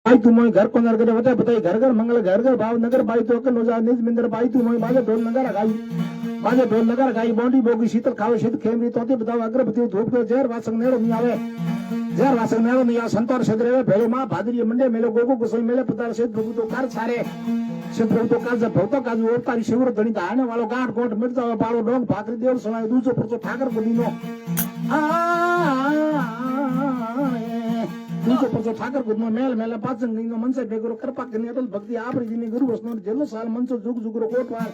भाई तू मोई घर को नर करे बता बताई घर घर मंगल घर घर भाव नगर भाई तो के नोजा निज मिंदर भाई तू मोई बाजे ढोल नगर गाई बोंडी बोगी शीतल खावे शीत खेमरी तोती बताओ अगरबत्ती धूप के जहर वासंग नेड़ो नहीं आवे जहर वासंग नेड़ो नहीं आ संतोर सदरे भेड़ो मां भादरी मंडे मेलो गोगो गोसाई मेले पतार से प्रभु तो कार सारे से प्रभु तो कार भक्तो काजू ओतारी शिवर धणी धाने वालो गांठ गोंठ मिर्जा बाळो डोंग भाकरी देव सुनाय दूसो परचो ठाकर बुदीनो दूसो परचो ठाकर बुदनो मेल मेला पाचन नीनो मनसे बेगरो कृपा करनी अटल भक्ति आपरी जीनी गुरु वसनो जेलो साल मनसो जुग जुगरो कोटवार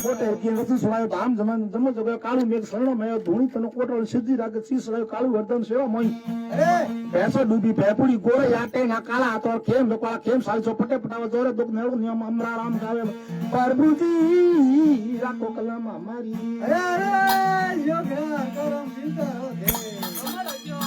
कोटे की वस्तु सुनायो धाम जमन जमो जगो काळू मेघ शरणो मयो धूणी तनो कोटल सिद्धि रागे सी सुनायो काळू वर्धन सेवा मोई पैसा डूबी पैपुड़ी गोरे याटे ना काला हाथों खेम लोकाला खेम साल सो पटे पटावा जोरे दुख नेड़ो नियम अमरा राम गावे प्रभु जी राखो कलम हमारी अरे योग करम चिंता होते हमारा जो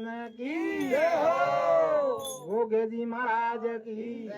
की गोगे जी महाराज की